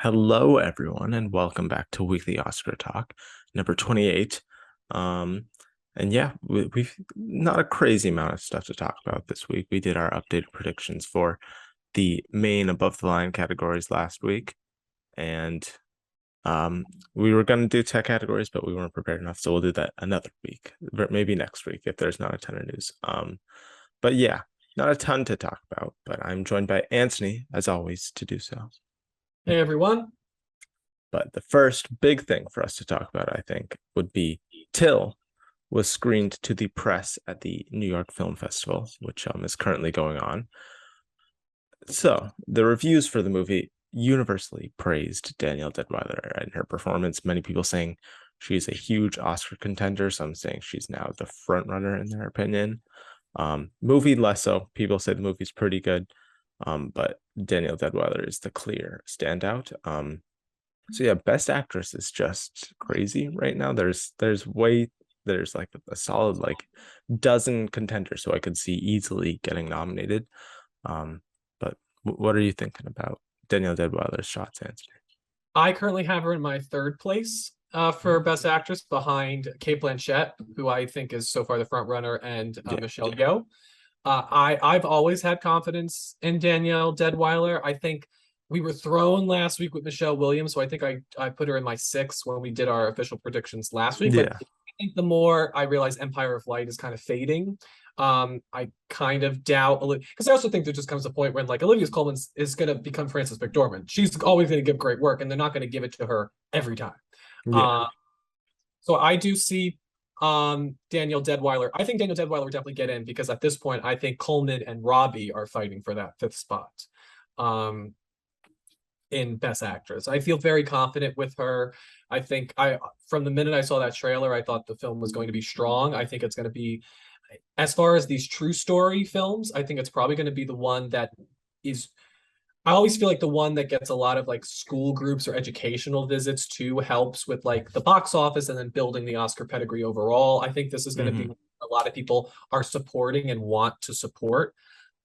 Hello, everyone, and welcome back to Weekly Oscar Talk, number 28. And yeah, we've not a crazy amount of stuff to talk about this week. We did our updated predictions for the main above the line categories last week, and we were going to do tech categories, but we weren't prepared enough, so we'll do that another week, maybe next week if there's not a ton of news. But yeah, not a ton to talk about, but I'm joined by Anthony, as always, to do so. Hey everyone. But the first big thing for us to talk about, I think, would be Till was screened to the press at the New York Film Festival, which is currently going on. So the reviews for the movie universally praised Danielle Deadwyler and her performance. Many people saying she's a huge Oscar contender. Some saying she's now the front runner in their opinion. Movie less so. People say the movie's pretty good, but Danielle Deadwyler is the clear standout. So yeah, Best Actress is just crazy right now. There's like a solid like dozen contenders, so I could see easily getting nominated. But what are you thinking about Danielle Deadwyler's shots, Anthony? I currently have her in my third place for Best Actress behind Cate Blanchett, who I think is so far the front runner, and Michelle Yeoh. I've always had confidence in Danielle Deadwyler. I think we were thrown last week with Michelle Williams, so I think I put her in my six when we did our official predictions last week. But I think the more I realize Empire of Light is kind of fading, I kind of doubt, because I also think there just comes a point when like Olivia Colman is going to become Frances McDormand. She's always going to give great work, and they're not going to give it to her every time. So I do see Danielle Deadwyler. I think Danielle Deadwyler would definitely get in because at this point, I think Coleman and Robbie are fighting for that fifth spot. In Best Actress. I feel very confident with her. I think from the minute I saw that trailer, I thought the film was going to be strong. I think it's going to be, as far as these true story films, I think it's probably going to be the one that is, I always feel like the one that gets a lot of like school groups or educational visits too, helps with like the box office and then building the Oscar pedigree overall. I think this is going to be a lot of people are supporting and want to support.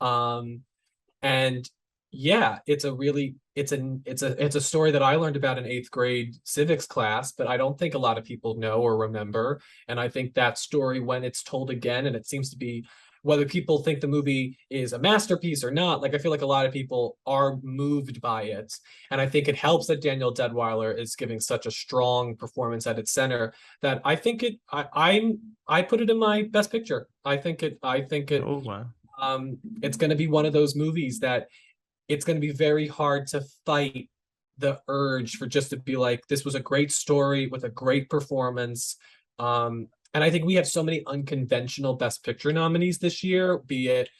And yeah, it's a story that I learned about in 8th grade civics class, but I don't think a lot of people know or remember. And I think that story, when it's told again, and it seems to be, whether people think the movie is a masterpiece or not, like I feel like a lot of people are moved by it. And I think it helps that Danielle Deadwyler is giving such a strong performance at its center that I think I put it in my best picture. Oh wow. It's going to be one of those movies that it's going to be very hard to fight the urge for just to be like, this was a great story with a great performance. And I think we have so many unconventional Best Picture nominees this year, be it,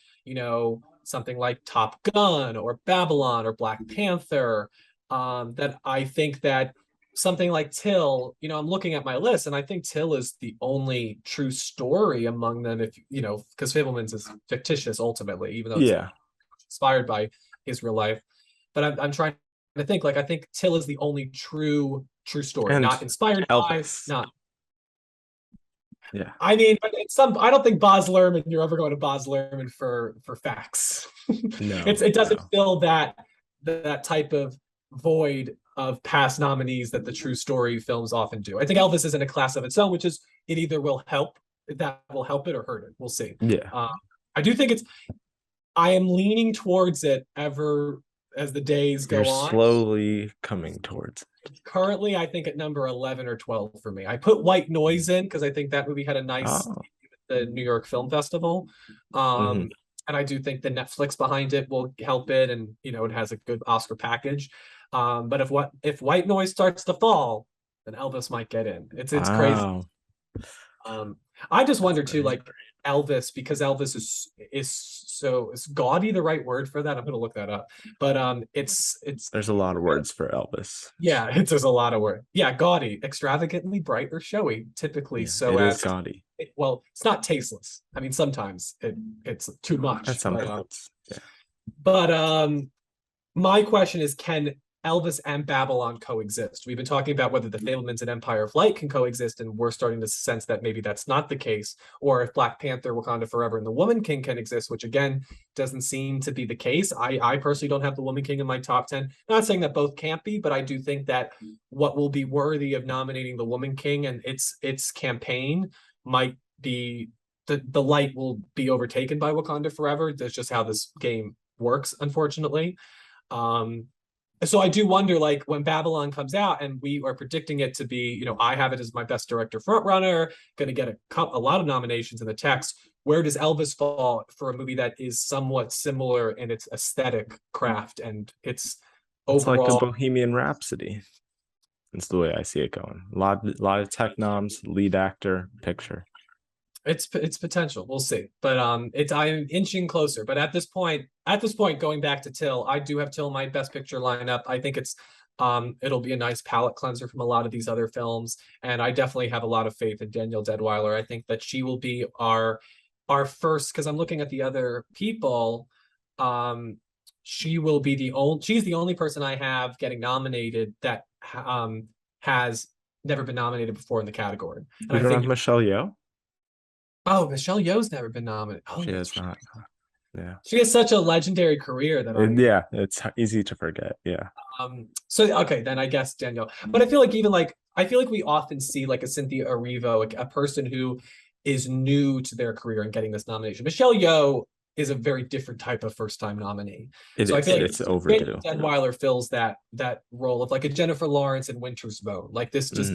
something like Top Gun or Babylon or Black Panther, that I think that something like Till, I'm looking at my list and I think Till is the only true story among them, if, because Fabelmans is fictitious ultimately, even though it's inspired by his real life. But I'm trying to think, like, I think Till is the only true story, and not inspired Elvis. By, not. Yeah. I mean, I don't think Baz Luhrmann, you're ever going to Baz Luhrmann for facts. No. It doesn't fill that type of void of past nominees that the true story films often do. I think Elvis is in a class of its own, which is it either will help it or hurt it. We'll see. Yeah. I do think I am leaning towards it ever as the days go on. Slowly coming towards it. Currently, I think at number 11 or 12 for me. I put White Noise in because I think that movie had a nice the New York Film Festival. And I do think the Netflix behind it will help it, and it has a good Oscar package. But if White Noise starts to fall, then Elvis might get in. It's crazy. I just wonder too, like Elvis, because Elvis is gaudy the right word for that? I'm gonna look that up. But it's there's a lot of words for Elvis. Yeah, there's a lot of words. Yeah, gaudy, extravagantly bright or showy, typically. So it is gaudy. It's not tasteless. I mean, sometimes it's too much. Sometimes. But my question is, can Elvis and Babylon coexist. We've been talking about whether the Fabelmans and Empire of Light can coexist, and we're starting to sense that maybe that's not the case. Or if Black Panther, Wakanda Forever, and the Woman King can exist, which again doesn't seem to be the case. I personally don't have the Woman King in my top 10. Not saying that both can't be, but I do think that what will be worthy of nominating the Woman King and its campaign might be the light will be overtaken by Wakanda Forever. That's just how this game works, unfortunately. So I do wonder, like, when Babylon comes out and we are predicting it to be, I have it as my best director frontrunner, going to get a lot of nominations in the text. Where does Elvis fall for a movie that is somewhat similar in its aesthetic craft and its overall? It's like a Bohemian Rhapsody. That's the way I see it going. A lot of tech noms, lead actor, picture. It's potential. We'll see. But I'm inching closer. But at this point, going back to Till, I do have Till in my best picture lineup. I think it'll be a nice palate cleanser from a lot of these other films. And I definitely have a lot of faith in Danielle Deadwyler. I think that she will be our first, because I'm looking at the other people. She will be she's the only person I have getting nominated that has never been nominated before in the category. And I don't have Michelle Yeoh. Oh, Michelle Yeoh's never been nominated. Oh, she has not. Yeah. She has such a legendary career that yeah, it's easy to forget. Yeah. So okay, then I guess Danielle. But I feel like we often see like a Cynthia Erivo, like a person who is new to their career and getting this nomination. Michelle Yeoh is a very different type of first-time nominee. I feel like it's overdue. Deadwyler fills that role of like a Jennifer Lawrence in Winter's Bone, like this just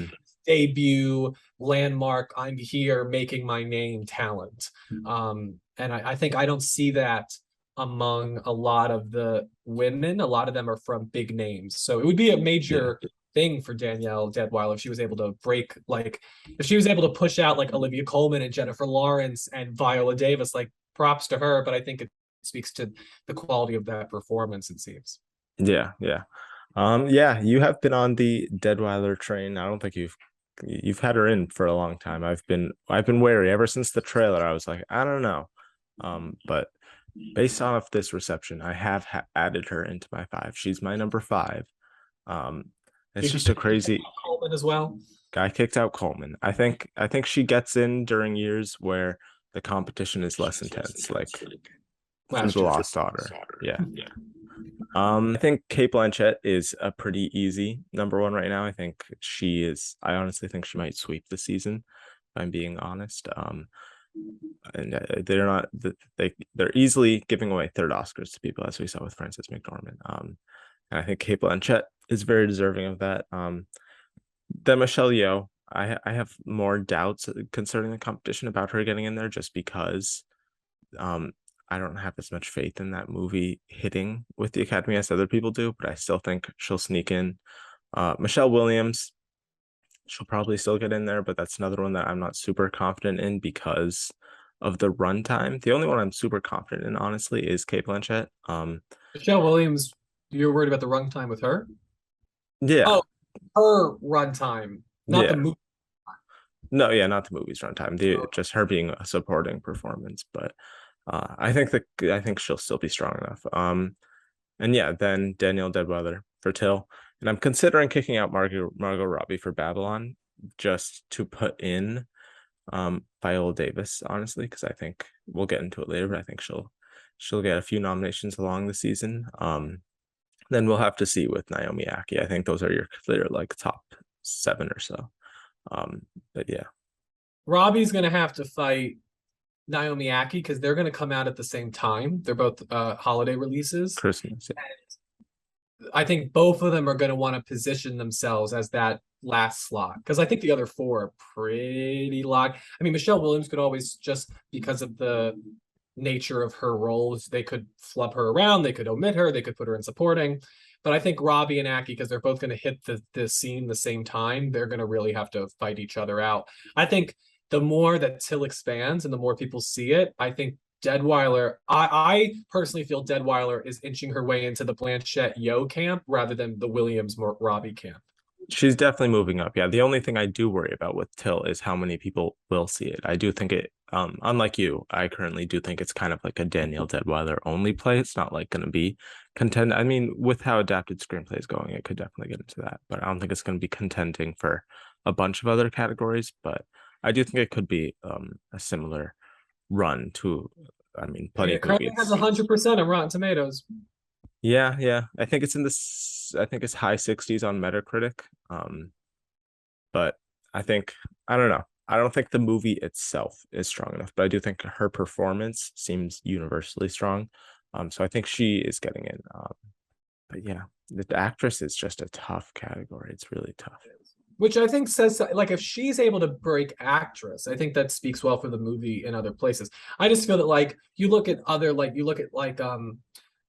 debut landmark. I'm here making my name talent, and I think I don't see that among a lot of the women. A lot of them are from big names, so it would be a major thing for Danielle Deadwyler if she was able to if she was able to push out like Olivia Colman and Jennifer Lawrence and Viola Davis. Like, props to her, but I think it speaks to the quality of that performance, it seems. Yeah. You have been on the Deadwyler train. I don't think you've had her in for a long time. I've been wary ever since the trailer. I was like, I don't know. But based off this reception, I have added her into my 5. She's my number 5. It's just a crazy Coleman as well. Guy kicked out Coleman. I think she gets in during years where the competition is less intense, like The Lost Daughter. Yeah. I think Cate Blanchett is a pretty easy number 1 right now. I think she is. I honestly think she might sweep the season, if I'm being honest. And they're easily giving away third Oscars to people, as we saw with Frances McDormand. And I think Cate Blanchett is very deserving of that. Then Michelle Yeoh, I have more doubts concerning the competition about her getting in there, just because I don't have as much faith in that movie hitting with the Academy as other people do, but I still think she'll sneak in. Michelle Williams, she'll probably still get in there, but that's another one that I'm not super confident in because of the runtime. The only one I'm super confident in, honestly, is Cate Blanchett. Michelle Williams, you're worried about the runtime with her? Yeah. Oh, her runtime, not the movie. No, yeah, not the movie's runtime. Just her being a supporting performance, but I think she'll still be strong enough. And yeah, then Danielle Deadwyler for Till, and I'm considering kicking out Margot Robbie for Babylon just to put in Viola Davis, honestly, because I think we'll get into it later, but I think she'll get a few nominations along the season. Then we'll have to see with Naomi Ackie. I think those are your clear like top 7 or so. But yeah, Robbie's gonna have to fight Naomi Ackie because they're gonna come out at the same time. They're both holiday releases. Christmas. Yeah. I think both of them are gonna want to position themselves as that last slot, because I think the other 4 are pretty locked. I mean, Michelle Williams could always, just because of the nature of her roles, they could flub her around, they could omit her, they could put her in supporting. But I think Robbie and Ackie, because they're both going to hit the scene the same time, they're going to really have to fight each other out. I think the more that Till expands and the more people see it, I think Deadwyler, I personally feel Deadwyler is inching her way into the Blanchett Yeoh camp rather than the Williams Robbie camp. She's definitely moving up. Yeah, the only thing I do worry about with Till is how many people will see it. I do think it, unlike you, I currently do think it's kind of like a Danielle Deadwyler only play. It's not like going to be contend. I mean, with how adapted screenplay is going, it could definitely get into that, but I don't think it's going to be contending for a bunch of other categories. But I do think it could be a similar run to, I mean, I mean, plenty it of currently has movies. 100% on Rotten Tomatoes. Yeah, yeah. I think it's in this. I think it's high 60s on Metacritic. But I think I don't know. I don't think the movie itself is strong enough, but I do think her performance seems universally strong. So I think she is getting in. But yeah, the actress is just a tough category. It's really tough. Which I think says, like, if she's able to break actress, I think that speaks well for the movie in other places. I just feel that, like, you look at other, like,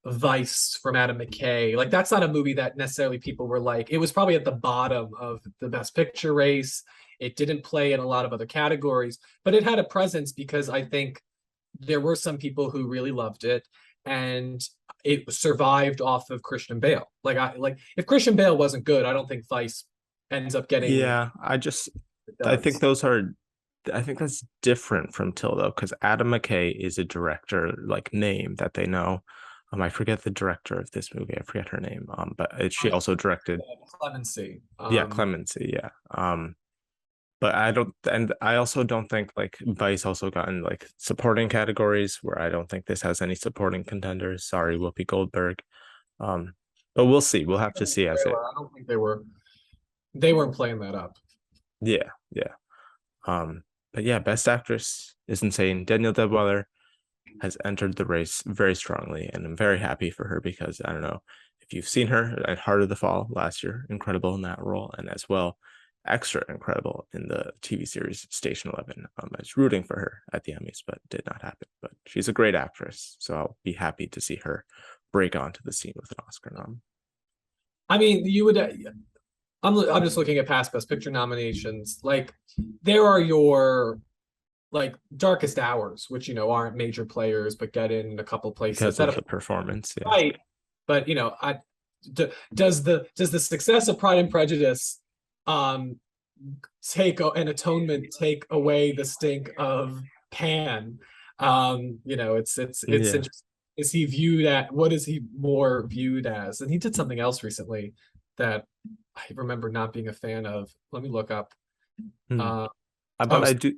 Vice from Adam McKay. Like, that's not a movie that necessarily people were like, it was probably at the bottom of the best picture race. It didn't play in a lot of other categories, but it had a presence because I think there were some people who really loved it, and it survived off of Christian Bale. Like if Christian Bale wasn't good, I don't think Vice ends up getting Yeah, it I think does. those are I think that's different from Till though, because Adam McKay is a director like name that they know. I forget the director of this movie. I forget her name. But she also directed, Clemency. yeah, Clemency, yeah. But I don't, and I also don't think like Vice also got in like supporting categories where I don't think this has any supporting contenders. Sorry, Whoopi Goldberg. Um, but we'll see. We'll have to see as it. I don't think they weren't playing that up. Yeah, yeah. But yeah, Best Actress is insane. Danielle Deadwyler has entered the race very strongly, and I'm very happy for her because I don't know if you've seen her at Heart of the Fall last year, incredible in that role, and as well, extra incredible in the TV series Station 11. I was rooting for her at the Emmys, but did not happen. But she's a great actress, so I'll be happy to see her break onto the scene with an Oscar nom. I mean, you would. I'm just looking at past Best Picture nominations. Like, there are your, like, Darkest Hours, which aren't major players but get in a couple places. Because of the performance, yeah. Right, but does the success of Pride and Prejudice um take an atonement take away the stink of Pan? It's Yeah. interesting. Is he viewed at what is he more viewed as? And he did something else recently that I remember not being a fan of. Let me look up. Hmm. Uh, But oh, I do.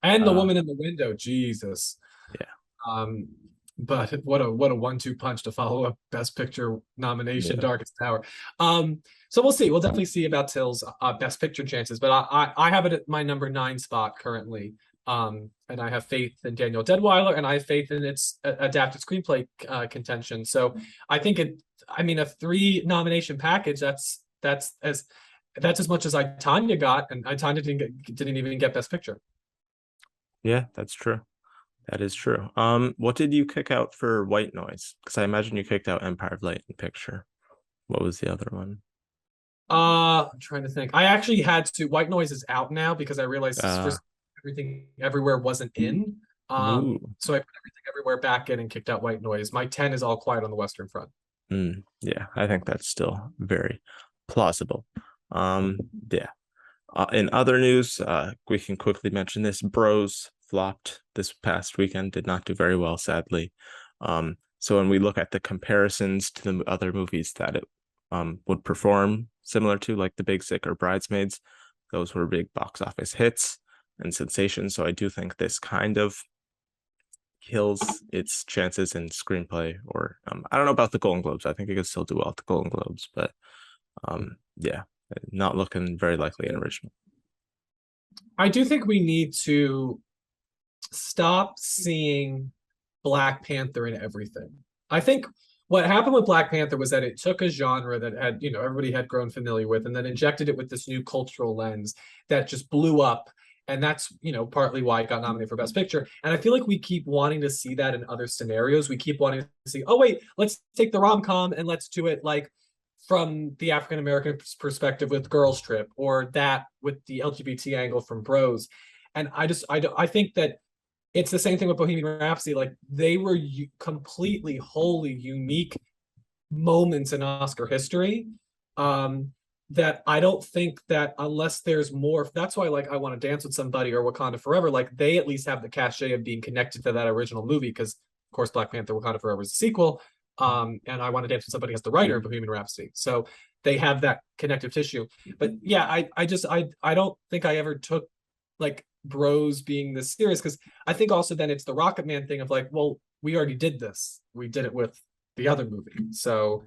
and The Woman in the Window. Jesus. Yeah. Um, but what a 1-2 punch to follow up Best Picture nomination, Yeah. Darkest Hour. So we'll see. We'll definitely see about Till's Best Picture chances. But I have it at my number 9 spot currently. And I have faith in Danielle Deadwyler, and I have faith in its adapted screenplay contention. So I think a 3 nomination package. That's as much as Tanya got, and Tanya didn't even get Best Picture. Yeah, that's true. That is true. What did you kick out for White Noise? Because I imagine you kicked out Empire of Light and Picture. What was the other one? I'm trying to think. I actually had to. White Noise is out now because I realized Uh, Everything Everywhere wasn't in. ooh, So I put Everything Everywhere back in and kicked out White Noise. My 10 is All Quiet on the Western Front. yeah, I think that's still very plausible. Yeah. In other news, we can quickly mention this. Bros flopped this past weekend, did not do very well, sadly. So when we look at the comparisons to the other movies that it would perform similar to, like The Big Sick or Bridesmaids, those were big box office hits and sensations. So I do think this kind of kills its chances in screenplay, or I don't know about the Golden Globes. I think it could still do well at the Golden Globes, but yeah, not looking very likely in original. I do think we need to stop seeing Black Panther in everything. I think what happened with Black Panther was that it took a genre that had, everybody had grown familiar with, and then injected it with this new cultural lens that just blew up. And that's, partly why it got nominated for Best Picture. And I feel like we keep wanting to see that in other scenarios. We keep wanting to see, oh, wait, let's take the rom-com and let's do it like from the African American perspective with Girls Trip, or that with the LGBT angle from Bros. And I think that it's the same thing with Bohemian Rhapsody. Like, they were completely, wholly unique moments in Oscar history. That I don't think that unless there's more, that's why, like, I Want to Dance with Somebody or Wakanda Forever, like, they at least have the cachet of being connected to that original movie, because of course Black Panther Wakanda Forever is a sequel, And I Want to Dance with Somebody as the writer of Bohemian Rhapsody. So they have that connective tissue. But yeah, I don't think I ever took like Bros being this serious, because I think also then it's the Rocket Man thing of like, well, we already did this. We did it with the other movie. So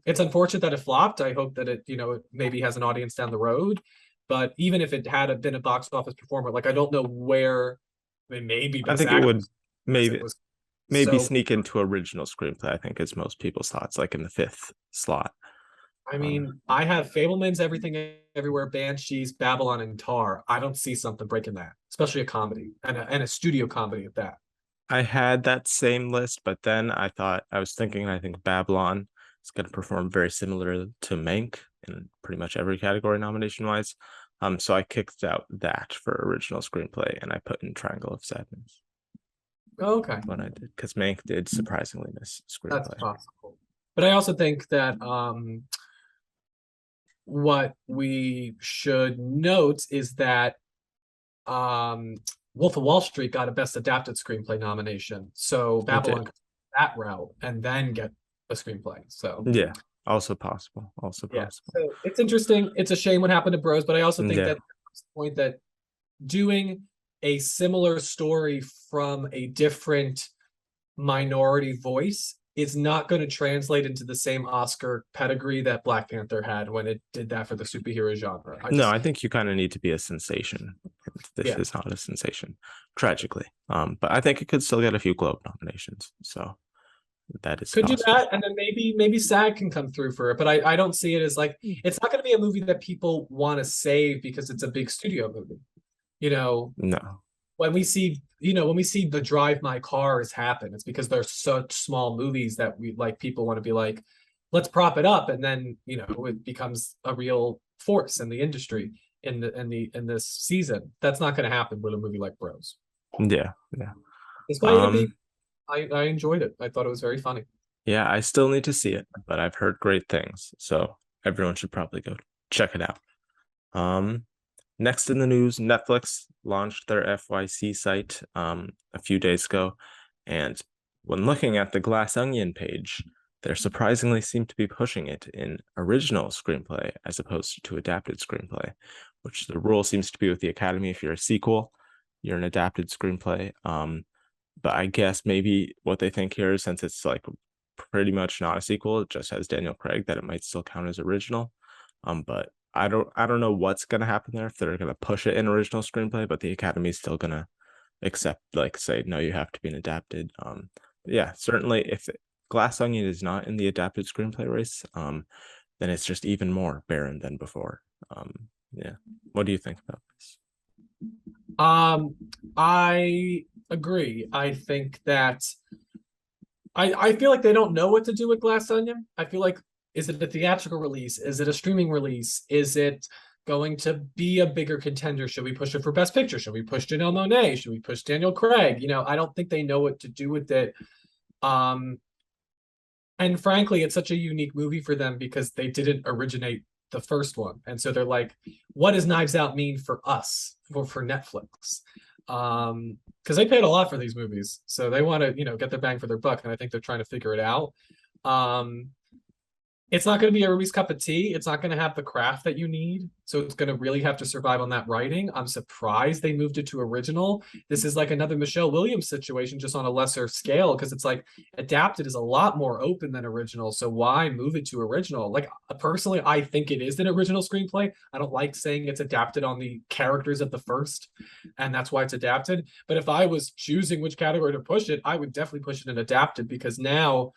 it's unfortunate that it flopped. I hope that it, it maybe has an audience down the road. But even if it had been a box office performer, like I don't know where, I mean, maybe I Best think it Actor would maybe it was maybe so. sneak into original screenplay, I think is most people's thoughts, like in the fifth slot. I mean, I have Fableman's Everything Everywhere, Banshees, Babylon, and Tar. I don't see something breaking that, especially a comedy and a studio comedy at that. I had that same list, but then I was thinking, I think Babylon is going to perform very similar to Mank in pretty much every category nomination wise. So I kicked out that for original screenplay and I put in Triangle of Sadness. Okay, What I did, because Mank did surprisingly miss that's screenplay. possible. But I also think that what we should note is that Wolf of Wall Street got a Best Adapted Screenplay nomination. So It Babylon did. could go that route and then get a screenplay. So Yeah. Also possible. Also yeah, possible. so it's interesting. It's a shame what happened to Bros, but I also think Yeah. that the point that doing a similar story from a different minority voice is not going to translate into the same Oscar pedigree that Black Panther had when it did that for the superhero genre. No, I think you kind of need to be a sensation. This Yeah. is not a sensation, tragically. But I think it could still get a few Globe nominations. So that is Could do possible. that, and then maybe SAG can come through for it. But I don't see it as like, it's not going to be a movie that people want to save because it's a big studio movie. You know, No. when we see the Drive My Cars happen, it's because they're such small movies that we like, people want to be like, let's prop it up, and then it becomes a real force in the industry in this season. That's not going to happen with a movie like Bros. Yeah. Yeah. Despite it being, Um, I enjoyed it. I thought it was very funny. yeah, I still need to see it, but I've heard great things. So everyone should probably go check it out. Um, Next in the news, Netflix launched their FYC site a few days ago. And when looking at the Glass Onion page, they surprisingly seem to be pushing it in original screenplay as opposed to adapted screenplay, which the rule seems to be with the Academy. If you're a sequel, you're an adapted screenplay. But I guess maybe what they think here is, since it's like pretty much not a sequel, it just has Daniel Craig, that it might still count as original. But I don't know what's gonna happen there, if they're gonna push it in original screenplay, but the Academy is still gonna accept, like, say, no, you have to be an adapted. Yeah, certainly if Glass Onion is not in the adapted screenplay race, then it's just even more barren than before. Yeah. What do you think about this? I agree. I think that I feel like they don't know what to do with Glass Onion. I feel like, is it a theatrical release? Is it a streaming release? Is it going to be a bigger contender? Should we push it for Best Picture? Should we push Janelle Monáe? Should we push Daniel Craig? I don't think they know what to do with it. And frankly, it's such a unique movie for them because they didn't originate the first one. And so they're like, what does Knives Out mean for us, for Netflix? Because they paid a lot for these movies. So they want to, get their bang for their buck. And I think they're trying to figure it out. It's not going to be a Ruby's cup of tea. It's not going to have the craft that you need. So it's going to really have to survive on that writing. I'm surprised they moved it to original. This is like another Michelle Williams situation, just on a lesser scale, because it's like adapted is a lot more open than original. So why move it to original? Like, personally, I think it is an original screenplay. I don't like saying it's adapted on the characters of the first, and that's why it's adapted. But if I was choosing which category to push it, I would definitely push it in adapted, because now,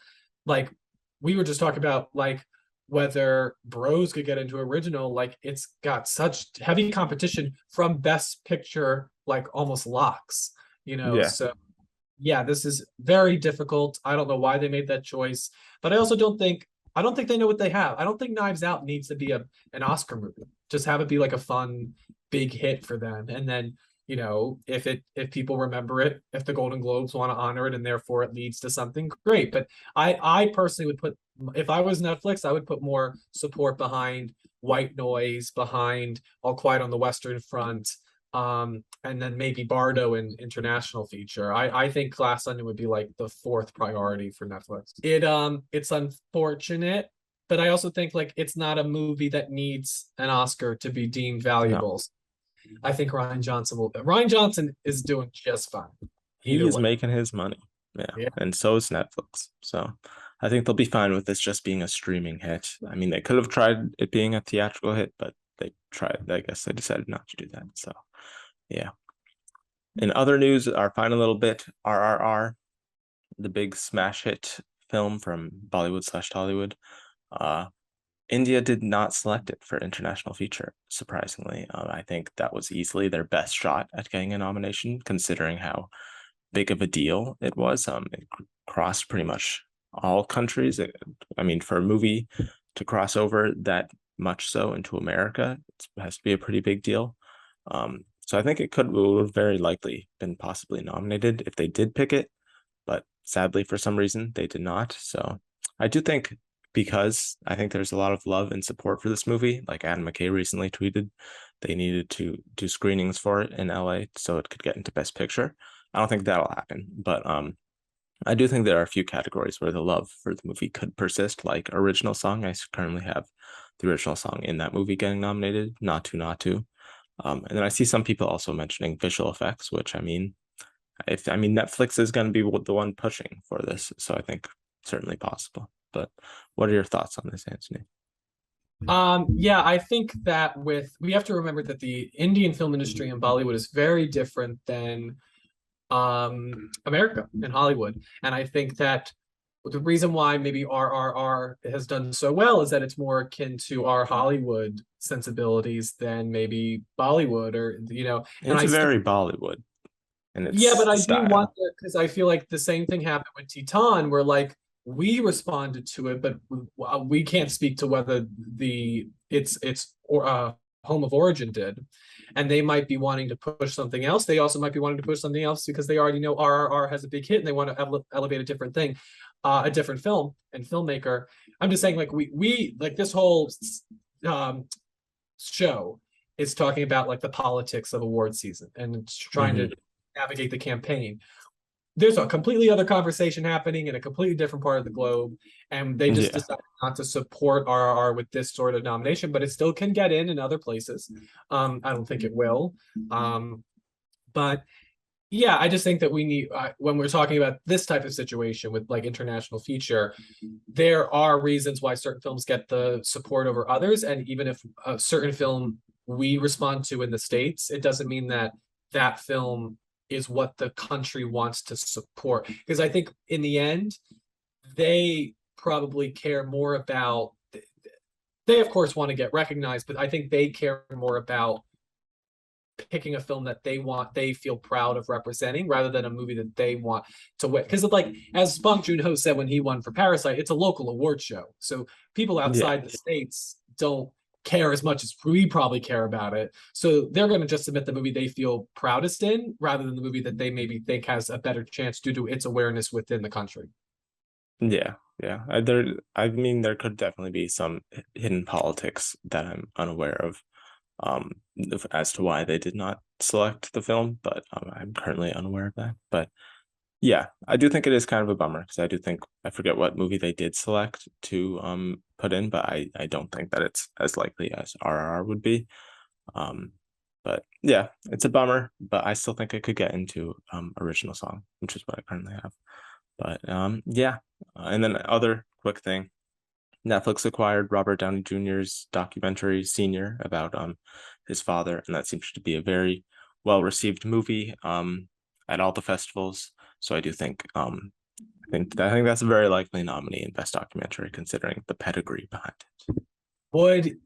like, we were just talking about like whether Bros could get into original. Like, it's got such heavy competition from Best Picture, like almost locks, Yeah. So yeah, this is very difficult. I don't know why they made that choice, but I don't think they know what they have. I don't think Knives Out needs to be an Oscar movie. Just have it be like a fun big hit for them, and then if people remember it, if the Golden Globes want to honor it, and therefore it leads to something great. But I personally would put, if I was Netflix, I would put more support behind White Noise, behind All Quiet on the Western Front, and then maybe Bardo in international feature. I think Glass Onion would be like the fourth priority for Netflix. It's unfortunate, but I also think like it's not a movie that needs an Oscar to be deemed No, valuable. I think Ryan Johnson is doing just fine. he Either is way. making his money. Yeah, Yeah. and so is Netflix. So I think they'll be fine with this just being a streaming hit. I mean, they could have tried it being a theatrical hit, but they tried. I guess they decided not to do that. So yeah. In other news, our final little bit, RRR, the big smash hit film from Bollywood/Tollywood. India did not select it for international feature, surprisingly. I think that was easily their best shot at getting a nomination, considering how big of a deal it was. It crossed pretty much all countries. I mean, for a movie to cross over that much so into America, it has to be a pretty big deal. So I think it would have very likely been possibly nominated if they did pick it, but sadly, for some reason, they did not. So I do think, because I think there's a lot of love and support for this movie. Like Adam McKay recently tweeted, they needed to do screenings for it in LA so it could get into Best Picture. I don't think that'll happen, but I do think there are a few categories where the love for the movie could persist, like original song. I currently have the original song in that movie getting nominated, Not To Not To. And then I see some people also mentioning visual effects, which I mean, Netflix is going to be the one pushing for this, so I think certainly possible. But what are your thoughts on this, Anthony? Yeah, I think that we have to remember that the Indian film industry in Bollywood is very different than America and Hollywood. And I think that the reason why maybe RRR has done so well is that it's more akin to our Hollywood sensibilities than maybe Bollywood, or and It's very Bollywood in yeah, its but I do wonder style. because I feel like the same thing happened with Titan, where like we responded to it, but we can't speak to whether its home of origin did, and they might be wanting to push something else. They also might be wanting to push something else because they already know RRR has a big hit and they want to elevate a different thing, a different film and filmmaker. I'm just saying, like we like this whole um, show is talking about like the politics of award season and it's trying to Mm-hmm. navigate the campaign. There's a completely other conversation happening in a completely different part of the globe, and they just Yeah, decided not to support RRR with this sort of nomination, but it still can get in other places. I don't think it will, but yeah, I just think that we need when we're talking about this type of situation with like international feature, there are reasons why certain films get the support over others, and even if a certain film we respond to in the States, it doesn't mean that that film is what the country wants to support. Because I think in the end, they probably care more about, they of course want to get recognized, but I think they care more about picking a film that they feel proud of representing rather than a movie that they want to win. Because like as Bong Joon-ho said when he won for Parasite, it's a local award show. So people yeah, outside the States don't care as much as we probably care about it. So they're going to just submit the movie they feel proudest in rather than the movie that they maybe think has a better chance due to its awareness within the country. yeah, yeah. I mean, there could definitely be some hidden politics that I'm unaware of, as to why they did not select the film, but I'm currently unaware of that. But yeah, I do think it is kind of a bummer because I do think I forget what movie they did select to put in, but I don't think that it's as likely as RRR would be. Um, but yeah, it's a bummer, but I still think it could get into original song, which is what I currently have. But yeah, and then other quick thing, Netflix acquired Robert Downey Jr.'s documentary Senior about his father, and that seems to be a very well received movie at all the festivals. So I do think I think that's a very likely nominee in Best Documentary, considering the pedigree behind it. Would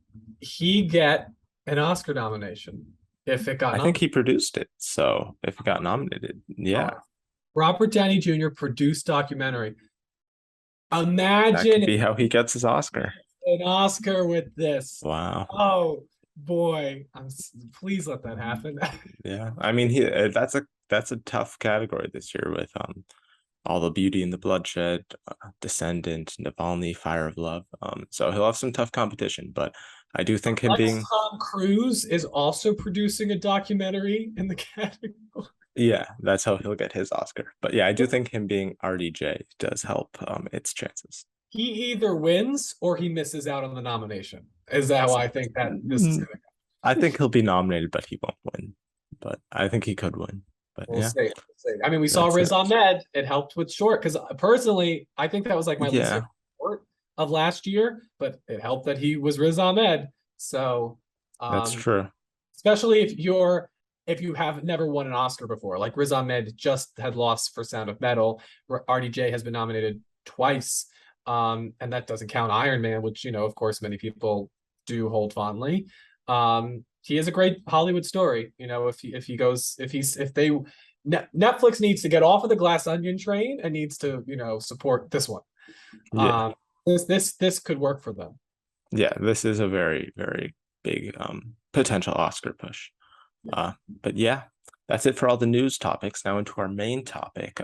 he get an Oscar nomination if it got I think nominated? he produced it, so if it got nominated, yeah, Robert Downey Jr. produced documentary. that could Imagine be how he gets his Oscar. an Oscar with this. Wow. Oh boy, please let that happen. Yeah, I mean, he that's a tough category this year with All the Beauty and the Bloodshed, Descendant, Navalny, Fire of Love. So he'll have some tough competition, but I do think him Unless being, Tom Cruise is also producing a documentary in the category. yeah, that's how he'll get his Oscar. But yeah, I do think him being RDJ does help its chances. He either wins or he misses out on the nomination. Is that how I think that this is Mm, going to go? I think he'll be nominated, but he won't win. But I think he could win. But We'll yeah, see. We'll see. I mean, we saw that's Riz it. Ahmed. It helped with short because personally, I think that was like my least Yeah, favorite short of last year, but it helped that he was Riz Ahmed. So, that's um, true. especially if you have never won an Oscar before, like Riz Ahmed just had lost for Sound of Metal. RDJ has been nominated twice, and that doesn't count Iron Man, which of course, many people do hold fondly. He is a great Hollywood story. If they Netflix needs to get off of the Glass Onion train and needs to support this one. Yeah. This could work for them. Yeah, this is a very, very big potential Oscar push. But yeah, that's it for all the news topics. Now into our main topic.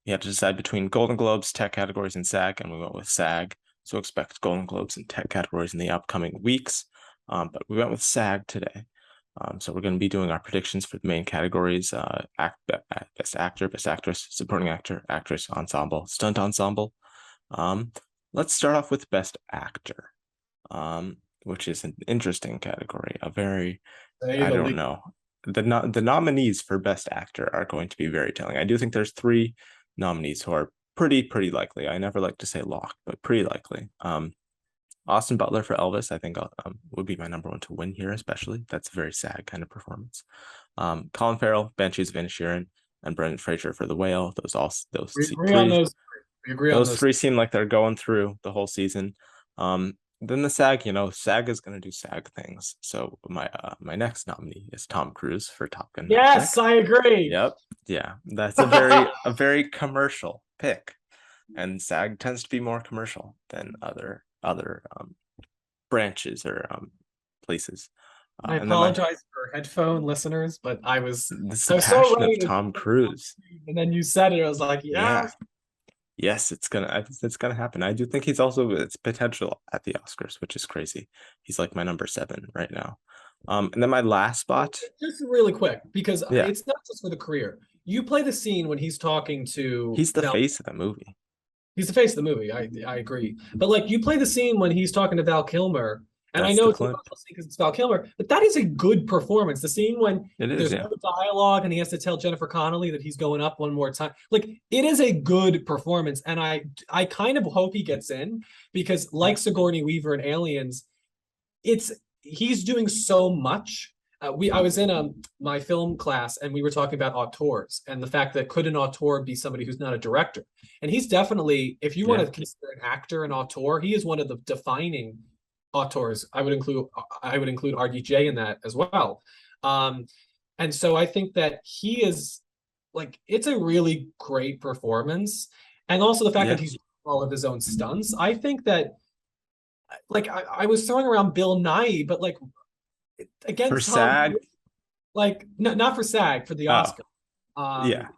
We had to decide between Golden Globes, tech categories, and SAG, and we went with SAG. So expect Golden Globes and tech categories in the upcoming weeks. But we went with SAG today. So we're going to be doing our predictions for the main categories: best actor, best actress, supporting actor, actress, ensemble, stunt ensemble. Let's start off with best actor, which is an interesting category. I don't know. The nominees for best actor are going to be very telling. I do think there's three nominees who are pretty likely. I never like to say lock, but pretty likely. Austin Butler for Elvis, I think would be my number one to win here, especially. That's a very sad kind of performance. Colin Farrell, Banshees of Inisherin, and Brendan Fraser for The Whale. We agree on those. We agree on Those those. three seem like they're going through the whole season. Then the SAG, SAG is going to do SAG things. So my next nominee is Tom Cruise for Top Gun Maverick. Yes, I agree. Yep. Yeah, that's a very commercial pick, and SAG tends to be more commercial than other branches or places. I And then apologize for headphone listeners, but this is I the was so passion ready of to, Tom Cruise. and then you said it. I was like, Yeah. yes. Yes, it's gonna happen. I do think he's also it's potential at the Oscars, which is crazy. He's like my number 7 right now. And then my last spot, Just really quick, because yeah, it's not just for the career. You play the scene when he's talking to he's the Val. face of the movie. He's the face of the movie. I agree. But like you play the scene when he's talking to Val Kilmer, and I That's know the it's not clip. because it's Val Kilmer, but that is a good performance. The scene when It is, there's yeah. no dialogue and he has to tell Jennifer Connelly that he's going up one more time. Like it is a good performance, and I kind of hope he gets in because like Sigourney Weaver and Aliens, it's he's doing so much. I was in my film class and we were talking about auteurs and the fact that could an auteur be somebody who's not a director, and he's definitely, if you want Yeah. to consider an actor an auteur, he is one of the defining auteurs. I would include RDJ in that as well. Um, and so I think that he is like it's a really great performance, and also the fact that Yeah. he's all of his own stunts. I think that like I was throwing around Bill Nye, but like For against Tom, SAG, like not for SAG, for the oh, Oscar. Um, yeah.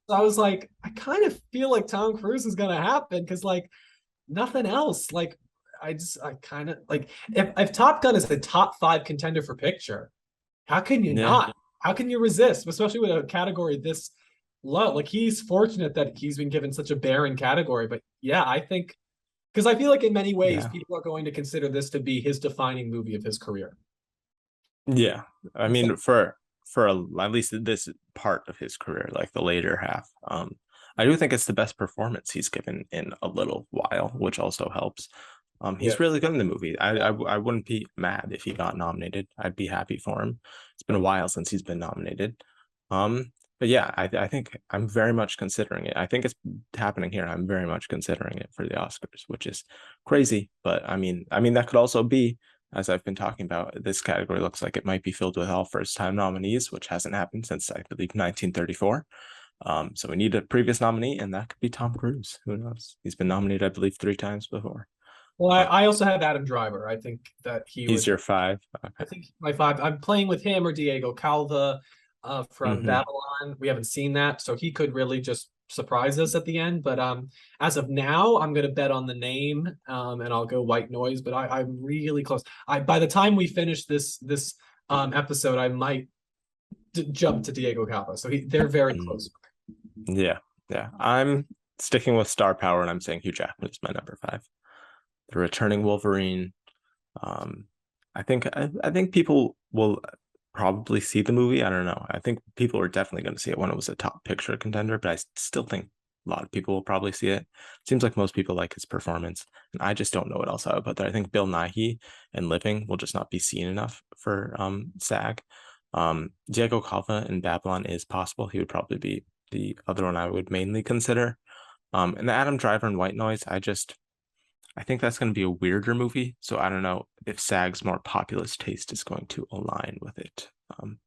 so I was like, I kind of feel like Tom Cruise is gonna happen because like nothing else. Like I kind of like if Top Gun is the top 5 contender for picture, how can you Yeah. not? How can you resist, especially with a category this low? Like he's fortunate that he's been given such a barren category, but yeah, I think because I feel like in many ways Yeah. people are going to consider this to be his defining movie of his career. Yeah. I mean, at least this part of his career, like the later half, I do think it's the best performance he's given in a little while, which also helps. Yeah. He's really good in the movie. I wouldn't be mad if he got nominated. I'd be happy for him. It's been a while since he's been nominated. But yeah, I think I'm very much considering it. I think it's happening here. I'm very much considering it for the Oscars, which is crazy. But I mean that could also be, as I've been talking about, this category looks like it might be filled with all first-time nominees, which hasn't happened since I believe 1934. So we need a previous nominee, and that could be Tom Cruise. Who knows? He's been nominated, I believe, 3 times before. Well, Uh, I also have Adam Driver. I think that he he's would. your 5. I Okay. think my 5. I'm playing with him or Diego Calva from Hmm. Babylon. We haven't seen that, so he could really just surprise us at the end. But as of now, I'm gonna bet on the name, and I'll go White Noise. But I'm really close. By the time we finish this episode, I might jump to Diego Calva. So they're very close. Yeah, yeah. I'm sticking with star power, and I'm saying Hugh Jackman is my number 5. The returning Wolverine. I think people will probably see the movie. I don't know. I think people are definitely going to see it when it was a top picture contender, but I still think a lot of people will probably see it. Seems like most people like his performance, and I just don't know what else I would put there. I think Bill Nighy and Living will just not be seen enough for SAG. Diego Calva in Babylon is possible. He would probably be the other one I would mainly consider. And the Adam Driver and White Noise, I think that's going to be a weirder movie. So I don't know if SAG's more populist taste is going to align with it.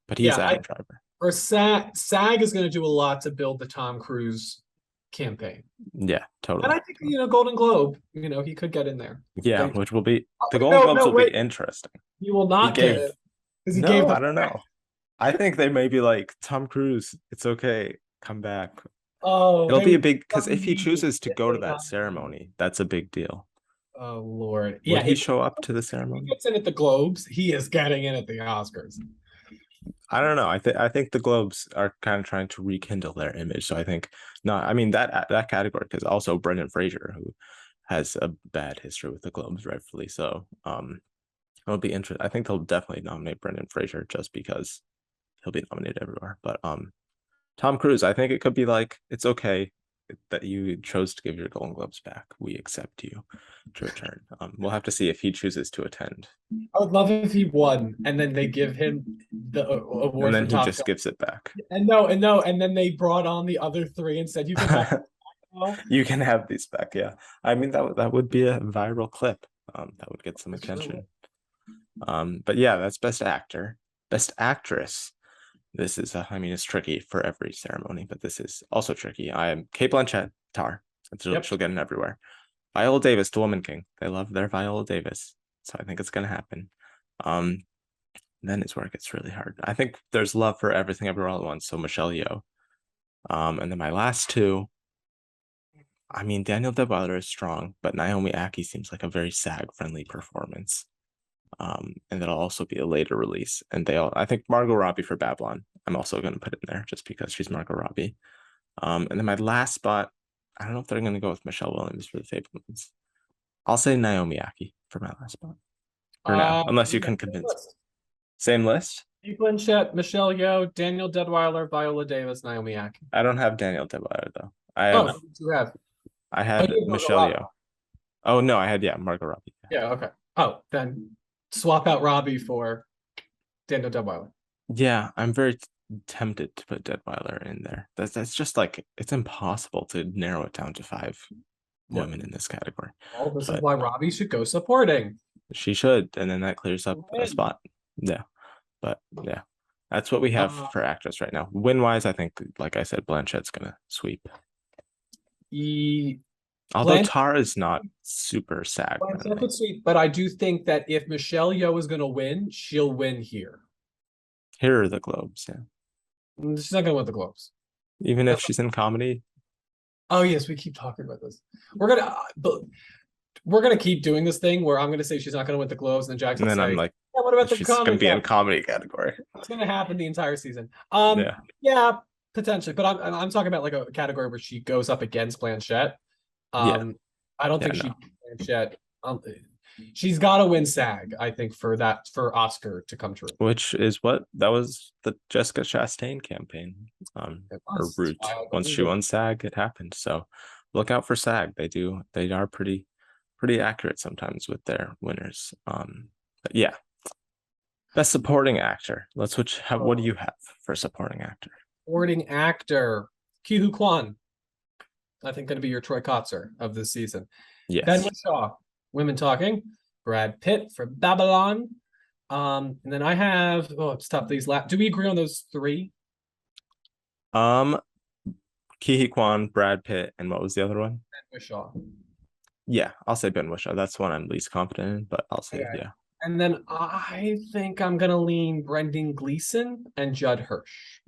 But he's Adam Driver. Or SAG is going to do a lot to build the Tom Cruise campaign. Yeah, totally. And I think, Golden Globe, he could get in there. Yeah, which will be, the Golden Globes will be interesting. He will not get it. I don't know. I think they may be like, Tom Cruise, it's okay, come back. Oh, it'll be a big, because if he chooses to go to that ceremony, that's a big deal. Oh Lord! Would he show up to the ceremony? He gets in at the Globes. He is getting in at the Oscars. I don't know. I think the Globes are kind of trying to rekindle their image. So I think not. I mean that category, because also Brendan Fraser, who has a bad history with the Globes, rightfully so. It'll be interesting. I think they'll definitely nominate Brendan Fraser just because he'll be nominated everywhere. But Tom Cruise, I think it could be like, it's okay that you chose to give your Golden Globes back. We accept you to return. We'll have to see if he chooses to attend. I would love if he won, and then they give him the award, and then he just gives it back. And then they brought on the other 3 and said, "You can have you can have these back." Yeah, I mean that would be a viral clip. That would get some attention. But yeah, that's Best Actor. Best Actress. This is, it's tricky for every ceremony, but this is also tricky. I am Cate Blanchett, Tar. She'll get in everywhere. Viola Davis, The Woman King. They love their Viola Davis, so I think it's going to happen. Then it's where it gets really hard. I think there's love for Everything Everywhere All at Once, so Michelle Yeoh. And then my last 2, Danielle Deadwyler is strong, but Naomi Ackie seems like a very SAG-friendly performance. And that'll also be a later release. And I think Margot Robbie for Babylon, I'm also going to put in there just because she's Margot Robbie. And then my last spot, I don't know if they're going to go with Michelle Williams for The Fabelmans. I'll say Naomi Ackie for my last spot for now, unless you can convince me. Same list? Cate Blanchett, Michelle Yeoh, Danielle Deadwyler, Viola Davis, Naomi Ackie. I don't have Danielle Deadwyler though. You have? I had Michelle Yeoh. Oh no, I had Margot Robbie. Yeah, okay. Oh, then swap out Robbie for Danielle Deadwyler. Yeah, I'm very tempted to put Deadwyler in there. That's just like, it's impossible to narrow it down to 5 women in this category. Well, this is why Robbie should go supporting. She should, and then that clears up a spot. Yeah, but yeah, that's what we have for actress right now. Win-wise, I think, like I said, Blanchett's gonna sweep. Although Tar is not super SAG. Blanchett could sweep, but I do think that if Michelle Yeoh is gonna win, she'll win here. Here are the Globes, yeah. She's not gonna win the Globes. Even if she's in comedy? Oh yes, we keep talking about this. We're gonna keep doing this thing where I'm gonna say she's not gonna win the Globes, and then Jackson and then I'm like, what about she's gonna be in comedy category? It's gonna happen the entire season. Yeah, potentially, but I'm talking about like a category where she goes up against Blanchett. I don't think Blanchett. She's got to win SAG, I think, for Oscar to come true. Which is that was the Jessica Chastain campaign. Her route. Once she won SAG, it happened. So look out for SAG. They are pretty accurate sometimes with their winners. But yeah. Best supporting actor. Let's switch. What do you have for supporting actor? Supporting actor. Ke Huy Quan. I think going to be your Troy Kotzer of this season. Yes. Ben Whishaw, Women Talking. Brad Pitt for Babylon. And then I have, it's tough. Do we agree on those 3? Ke Huy Quan, Brad Pitt, and what was the other one? Ben Whishaw. Yeah, I'll say Ben Whishaw. That's one I'm least confident in, but I'll say yeah. And then I think I'm gonna lean Brendan Gleeson and Judd Hirsch.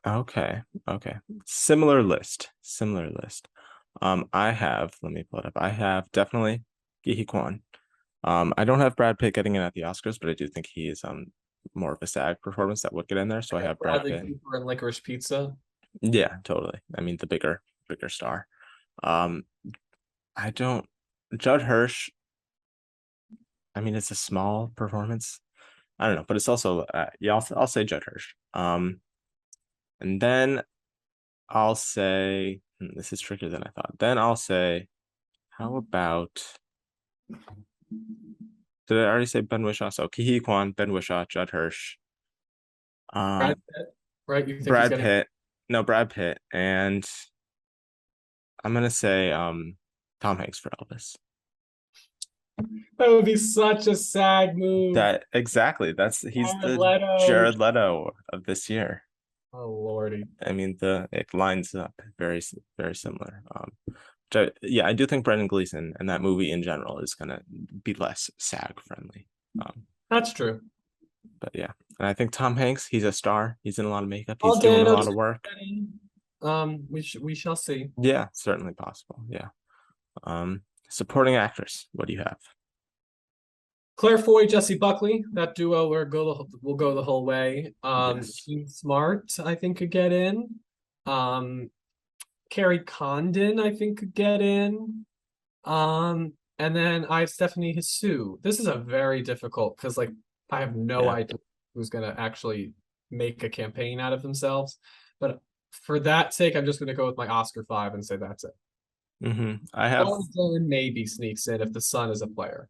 Okay. Okay. Similar list. Similar list. I have, let me pull it up. I have definitely Gi Kwan. I don't have Brad Pitt getting in at the Oscars, but I do think he is more of a SAG performance that would get in there. So I have Brad Bradley Pitt. Cooper and Licorice Pizza. Yeah, totally. I mean, the bigger star. Um, I don't Judd Hirsch. I mean, it's a small performance. I don't know, but it's also yeah. I'll say Judd Hirsch. And then I'll say this is trickier than I thought. Then I'll say, how about? Did I already say Ben Whishaw? So Ki Hee Kwan, Ben Whishaw, Judd Hirsch, Brad um, Pitt, right? You think he's Brad getting? Pitt. No, Brad Pitt, and I'm gonna say Tom Hanks for Elvis. That would be such a sad move. That exactly. He's Jared the Leto. Jared Leto of this year. Oh Lordy. I mean, it lines up very similar. Yeah, I do think Brendan Gleeson and that movie in general is gonna be less SAG friendly. That's true. But yeah, and I think Tom Hanks, he's a star. He's in a lot of makeup. He's Paul doing a Dano. lot of work. We shall see. Yeah, certainly possible. Yeah. Supporting actress. What do you have? Claire Foy, Jesse Buckley, that duo will go the whole way. Yes. Jean Smart, I think, could get in. Carrie Condon, I think, could get in. And then I have Stephanie Hsu. This is a very difficult because like I have no idea who's gonna actually make a campaign out of themselves. But for that sake, I'm just gonna go with my Oscar 5 and say that's it. I have maybe sneaks in if the son is a player.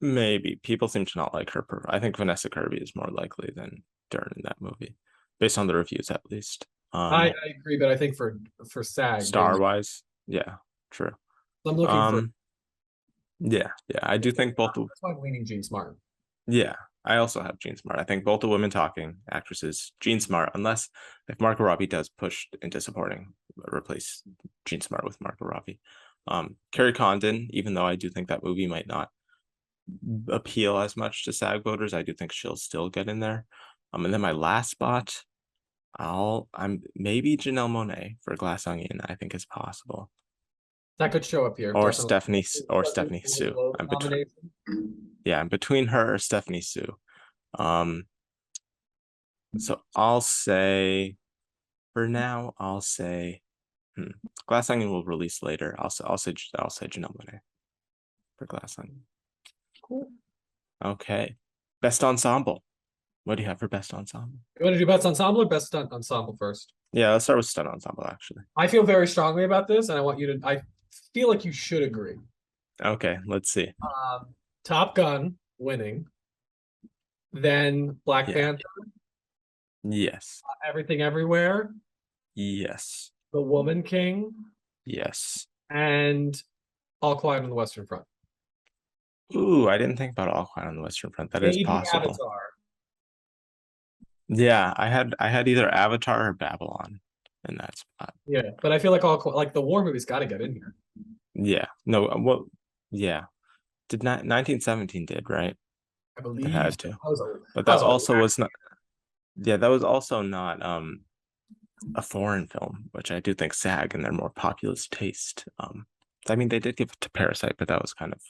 maybe people seem to not like her. I think Vanessa Kirby is more likely than Dern in that movie, based on the reviews at least. I agree, but I think for SAG, star wise, yeah, true. I'm looking for. Yeah, I do think both. That's why I'm leaning Jean Smart. Yeah, I also have Jean Smart. I think both the women talking actresses, Jean Smart, unless if Margot Robbie does push into supporting, replace Jean Smart with Margot Robbie. Carrie Condon, even though I do think that movie might not appeal as much to SAG voters, I do think she'll still get in there. And then my last spot, I'm maybe Janelle Monáe for Glass Onion. I think is possible. That could show up here. Or definitely. Stephanie Sue. I'm between her or Stephanie Sue. So I'll say for now, Glass Onion will release later. I'll say Janelle Monáe for Glass Onion. Cool. Okay. Best ensemble. What do you have for best ensemble? You want to do best ensemble or best stunt ensemble first? Yeah, let's start with stunt ensemble, actually. I feel very strongly about this, and I want you to. I feel like you should agree. Okay, let's see. Top Gun winning, then Black Panther. Yes. Everything Everywhere. Yes. The Woman King. Yes. And All Quiet on the Western Front. Ooh, I didn't think about All Quiet on the Western Front. That is possible. Avatar. Yeah, I had either Avatar or Babylon in that spot. Yeah, but I feel like the war movie's got to get in here. Yeah. No. What? Yeah. Did not 1917 did right? I believe it had to. But that also was not. Yeah, that was also not a foreign film, which I do think SAG in their more populist taste. I mean, they did give it to Parasite, but that was kind of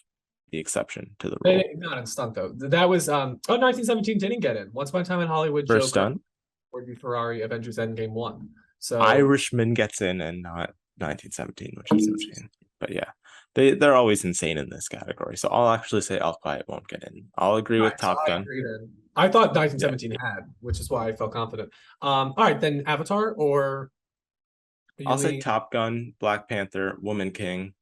the exception to the rule. Not in stunt though. That was 1917 didn't get in. Once Upon a Time in Hollywood, First stunt. Ford v Ferrari, Avengers Endgame 1. So Irishman gets in and not 1917, which is insane. But yeah, they're always insane in this category. So I'll actually say All Quiet won't get in. I'll agree with Top Gun. I thought 1917 had, which is why I felt confident. All right, then Avatar or I'll say Top Gun, Black Panther, Woman King.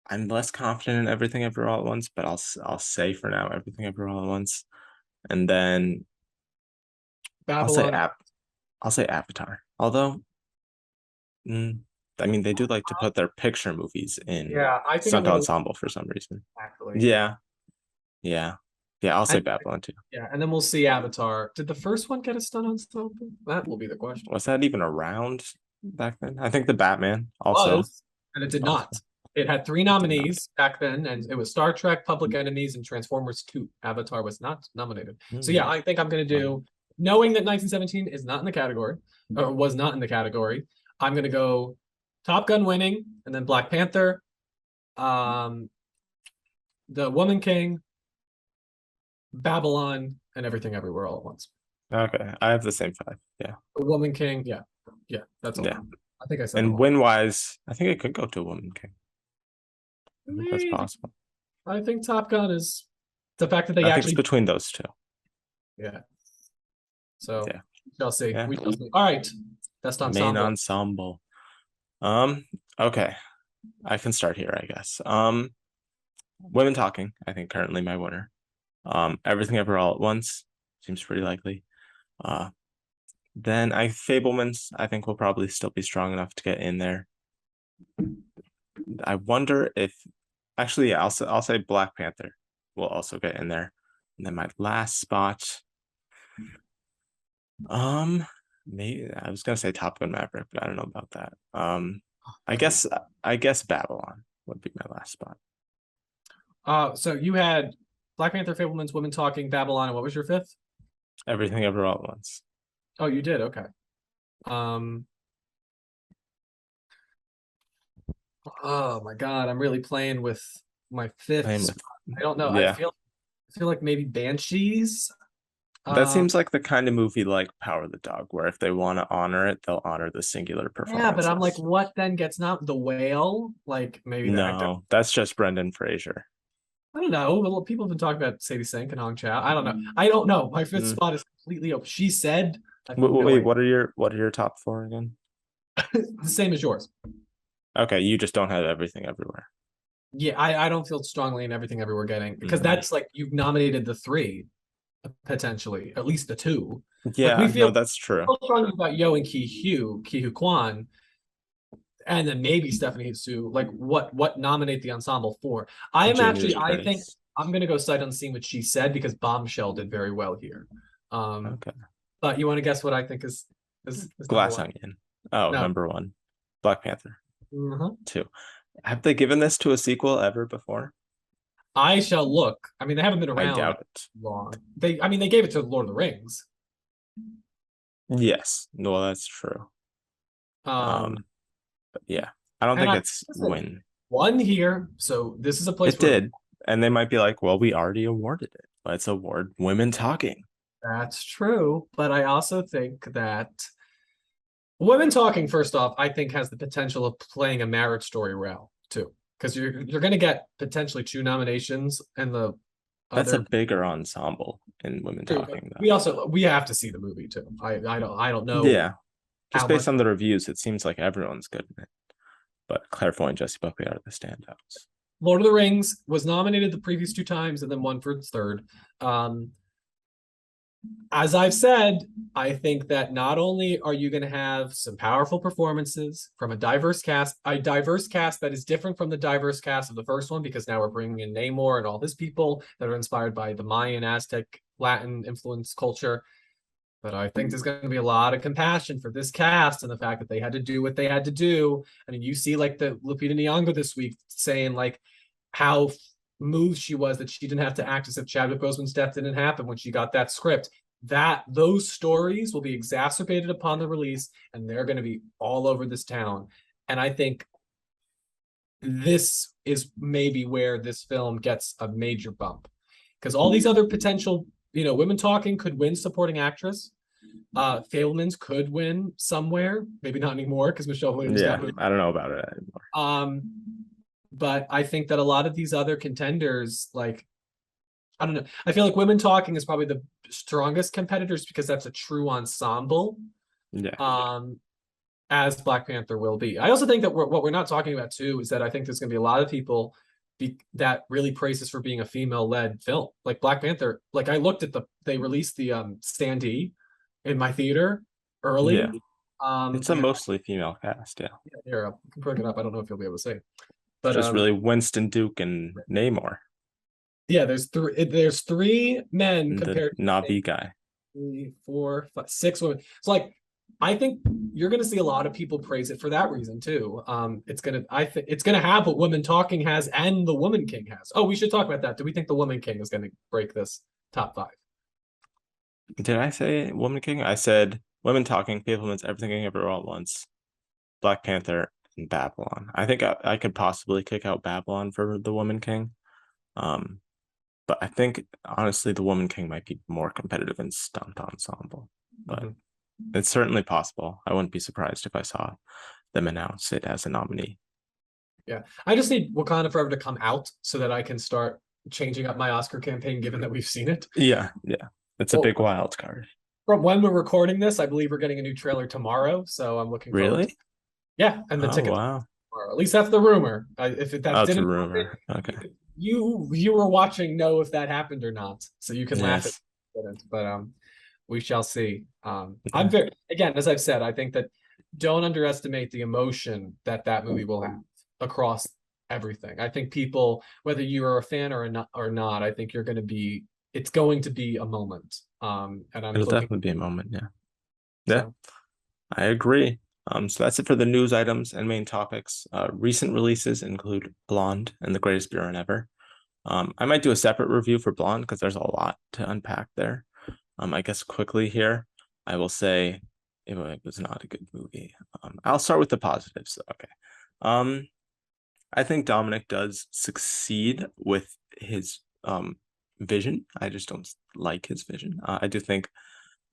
I'm less confident in Everything Everywhere All at Once, but I'll say for now Everything Everywhere All at Once, and then Babylon. I'll say Avatar. Although, I mean, they do like to put their picture movies in I think stunt ensemble for some reason. Exactly. Yeah. I'll say Babylon too. Yeah, and then we'll see Avatar. Did the first one get a stunt ensemble? That will be the question. Was that even around back then? I think the Batman also. And it did not. It had 3 nominees back then, and it was Star Trek, Public Enemies, and Transformers 2. Avatar was not nominated. So yeah, I think I'm going to do knowing that 1917 is not in the category, or was not in the category, I'm gonna go Top Gun winning, and then Black Panther, um, The Woman King, Babylon, and Everything Everywhere All at Once. Okay, I have the same five. Yeah, The Woman King, yeah, yeah, that's all. yeah. I think I said them And all. win wise, I think it could go to a Woman King. I think that's Maybe. possible. I think Top Gun is the fact that they I think it's actually, between those two. yeah. So Yeah, we shall see. yeah. We shall see. All right, best Main ensemble. ensemble. Okay, I can start here, I guess. Women Talking, I think currently my winner. Everything Ever All at Once seems pretty likely. Then Fablemans, I think will probably still be strong enough to get in there. I wonder if actually, yeah, I'll say Black Panther will also get in there. And then my last spot, maybe I was gonna say Top Gun Maverick, but I don't know about that. I guess Babylon would be my last spot. So you had Black Panther, Fableman's, Women Talking, Babylon, and what was your fifth? Everything Ever All at Once. Oh, you did. Okay. Oh my God, I'm really playing with my fifth. I don't know. Yeah. I feel like maybe Banshees. That seems like the kind of movie like Power of the Dog, where if they want to honor it, they'll honor the singular performance. Yeah, but I'm like, what then gets not the whale? Like maybe no, that's just Brendan Fraser. I don't know. Well, people have been talking about Sadie Sink and Hong Chow. I don't know. I don't know. My fifth spot is completely open. She said. Wait, what are your top four again? The same as yours. Okay, you just don't have Everything Everywhere. Yeah, I don't feel strongly in Everything Everywhere getting because that's like you've nominated the three, potentially at least the two. Yeah, like we feel that's true. Strongly about Yo and Ki Hu Kwan, and then maybe Stephanie Su. Like what nominate the ensemble for? I think I'm gonna go sight unseen what She Said because Bombshell did very well here. Okay. But you want to guess what I think is Glass Onion. Oh, no. Number one. Black Panther. 2. Have they given this to a sequel ever before? I shall look. I mean, they haven't been around. I doubt it. Long. They gave it to Lord of the Rings. Yes. No, that's true. But yeah, I don't think it's one here. So this is a place it did, and they might be like, well, we already awarded it. Let's award Women Talking. That's true, but I also think that Women Talking, first off, I think has the potential of playing a Marriage Story well too, because you're going to get potentially 2 nominations, and that's a bigger ensemble in Women Talking. Though. We have to see the movie too. I don't know. Yeah, just based on the reviews, it seems like everyone's good in it, but Claire and Jessie Buckley are the standouts. Lord of the Rings was nominated the previous 2 times and then won for its third. As I've said, I think that not only are you going to have some powerful performances from a diverse cast that is different from the diverse cast of the first one, because now we're bringing in Namor and all his people that are inspired by the Mayan, Aztec, Latin influence culture. But I think there's going to be a lot of compassion for this cast and the fact that they had to do what they had to do. I mean, you see like the Lupita Nyong'o this week saying like how moved she was that she didn't have to act as if Chadwick Boseman's death didn't happen when she got that script. Those stories will be exacerbated upon the release, and they're going to be all over this town. And I think this is maybe where this film gets a major bump, because all these other potential, Women Talking could win supporting actress. Fablemans could win somewhere, maybe not anymore because Michelle Williams. Yeah, I don't know about it anymore. But I think that a lot of these other contenders, like, I don't know. I feel like Women Talking is probably the strongest competitors because that's a true ensemble. Yeah. As Black Panther will be. I also think that what we're not talking about too is that I think there's going to be a lot of people that really praise this for being a female-led film. Like Black Panther, like I looked at they released the standee in my theater early. Yeah. It's a mostly female cast, yeah. Here, I can bring it up. I don't know if you'll be able to see. But just really Winston Duke and Namor. Yeah, there's 3 men compared to the Na'vi guy. 3, 4, 5, 6 women. So like I think you're going to see a lot of people praise it for that reason too. It's going to have what Women Talking has and the Woman King has. Oh, we should talk about that. Do we think the Woman King is going to break this top 5? Did I say Woman King? I said Women Talking, Fableman's Everything Everywhere All at Once, Black Panther, and Babylon. I think I could possibly kick out Babylon for the Woman King. Um, but I think honestly the Woman King might be more competitive in stunt ensemble. But Mhm. it's certainly possible. I wouldn't be surprised if I saw them announce it as a nominee. Yeah, I just need Wakanda Forever to come out so that I can start changing up my Oscar campaign, given that we've seen it. Yeah, yeah. It's a Well, big wild card. from when we're recording this, I believe we're getting a new trailer tomorrow, so I'm looking forward to. Really? Yeah, and the Oh tickets wow. tomorrow. At least that's the rumor. If that Oh, it's a didn't happen, rumor. Okay. you were watching know if that happened or not, so you can laugh at Yes. it. But we shall see. I'm Yeah. very again, as I've said, I think that don't underestimate the emotion that that movie will have across everything. I think people, whether you are a fan or not, I think you're going to be. It's going to be a moment. And I'm It'll looking. definitely be a moment. Yeah. Yeah. So I agree. So that's it for the news items and main topics. Recent releases include Blonde and The Greatest Bureau Ever. I might do a separate review for Blonde because there's a lot to unpack there. I guess quickly here, I will say it was not a good movie. I'll start with the positives. Okay. Um, I think Dominic does succeed with his vision. I just don't like his vision. I do think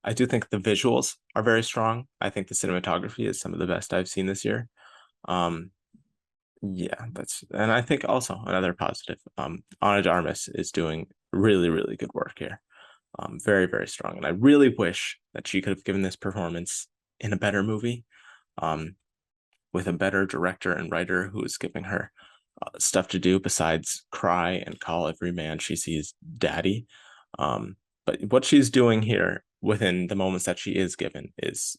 the visuals are very strong. I think the cinematography is some of the best I've seen this year. Um, yeah, and I think also another positive. Ana de Armas is doing really, really good work here. Very, very strong. And I really wish that she could have given this performance in a better movie, um, with a better director and writer who is giving her stuff to do besides cry and call every man she sees daddy. Um, but what she's doing here within the moments that she is given is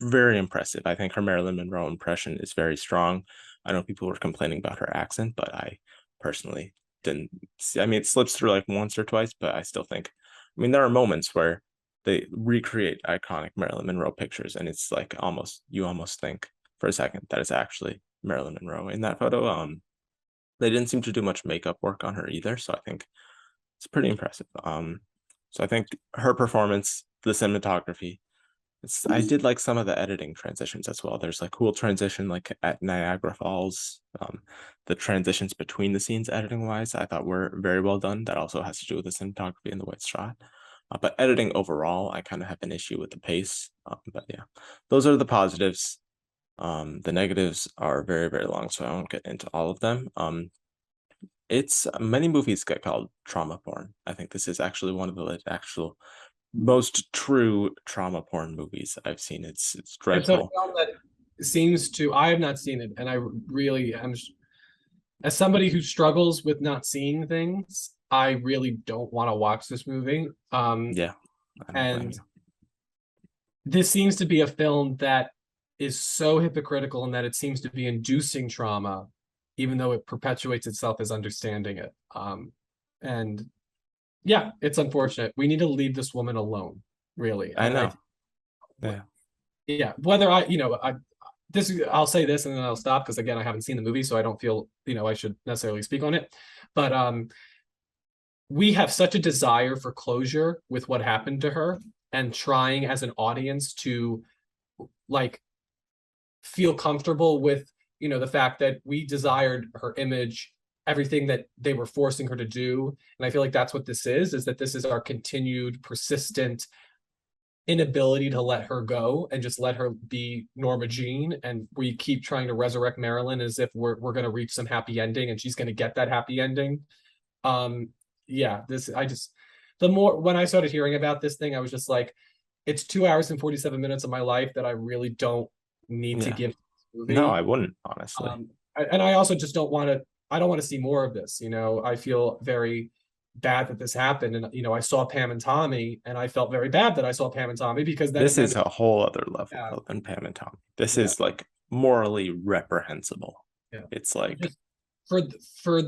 very impressive. I think her Marilyn Monroe impression is very strong. I know people were complaining about her accent, but I personally didn't see. I mean, it slips through like once or twice, but I still think, I mean, there are moments where they recreate iconic Marilyn Monroe pictures, and it's like you almost think for a second that it's actually Marilyn Monroe in that photo. They didn't seem to do much makeup work on her either, so I think it's pretty impressive. So I think her performance, the cinematography, I did like some of the editing transitions as well. There's like cool transition like at Niagara Falls. The transitions between the scenes editing wise, I thought were very well done. That also has to do with the cinematography and the way it's shot. But editing overall, I kind of have an issue with the pace. But yeah, those are the positives. The negatives are very, very long, so I won't get into all of them. It's many movies get called trauma porn. I think this is actually one of the actual most true trauma porn movies I've seen. It's it's a dreadful. film that seems to. I have not seen it, and I really am. As somebody who struggles with not seeing things, I really don't want to watch this movie. Yeah, I don't blame And you. this seems to be a film that is so hypocritical in that it seems to be inducing trauma, even though it perpetuates itself as understanding it. And yeah, it's unfortunate. We need to leave this woman alone, really. I And know. Yeah. yeah, whether I'll say this and then I'll stop because again, I haven't seen the movie, so I don't feel, I should necessarily speak on it. But we have such a desire for closure with what happened to her and trying as an audience to like feel comfortable with the fact that we desired her image, everything that they were forcing her to do. And I feel like that's what this is that this is our continued persistent inability to let her go and just let her be Norma Jean, and we keep trying to resurrect Marilyn as if we're going to reach some happy ending and she's going to get that happy ending. Yeah, this I just the more when I started hearing about this thing, I was just like, it's 2 hours and 47 minutes of my life that I really don't need to Yeah. give this No, movie. I wouldn't, honestly. And I also just don't want to. I don't want to see more of this. I feel very bad that this happened, and I saw Pam and Tommy, and I felt very bad that I saw Pam and Tommy because then it This is meant, a whole other level yeah, than Pam and Tommy. This yeah, is like morally reprehensible. yeah. It's like Just for for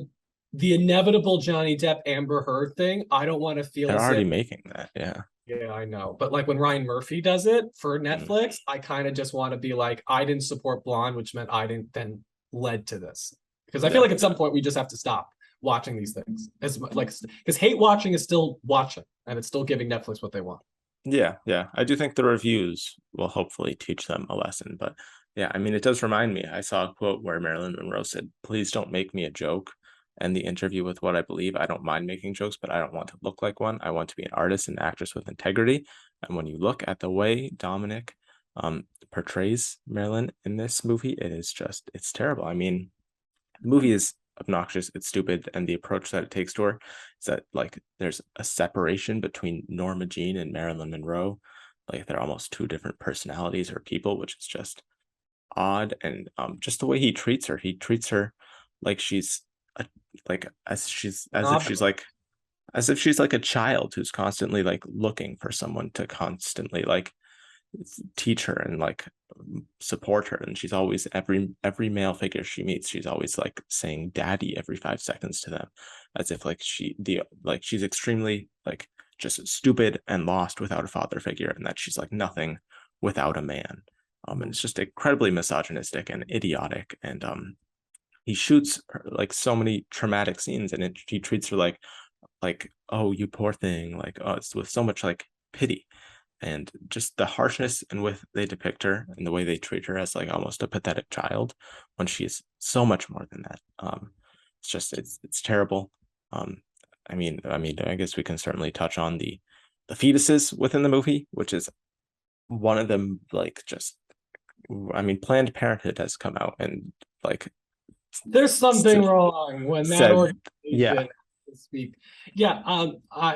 the inevitable Johnny Depp Amber Heard thing, I don't want to feel they're as already if, making that. Yeah. yeah, I know, but like when Ryan Murphy does it for Mm. Netflix, I kind of just want to be like, I didn't support Blonde, which meant I didn't then led to this because I feel Yeah. like at some point we just have to stop watching these things as like because hate watching is still watching and it's still giving Netflix what they want. Yeah. I do think the reviews will hopefully teach them a lesson. But yeah, I mean, it does remind me. I saw a quote where Marilyn Monroe said, "Please don't make me a joke." And the interview with What I Believe, I don't mind making jokes, but I don't want to look like one. I want to be an artist and actress with integrity. And when you look at the way Dominic portrays Marilyn in this movie, it's terrible. I mean, the movie is obnoxious, it's stupid, and the approach that it takes to her is that like there's a separation between Norma Jean and Marilyn Monroe. Like they're almost two different personalities or people, which is just odd. And just the way he treats her like she's a, like as if she's like a child who's constantly like looking for someone to constantly like teach her and like support her. And she's always every male figure she meets, she's always like saying daddy every 5 seconds to them, as if like she's extremely like just stupid and lost without a father figure, and that she's like nothing without a man. And it's just incredibly misogynistic and idiotic. And he shoots her, like so many traumatic scenes, and he treats her like, oh, you poor thing, like, oh, it's with so much like pity. And just the harshness and with they depict her and the way they treat her as like almost a pathetic child when she is so much more than that. It's terrible. um I guess we can certainly touch on the fetuses within the movie, which is one of them. Like, just, I mean, Planned Parenthood has come out and like There's something wrong when that said, yeah, organization speak. Yeah,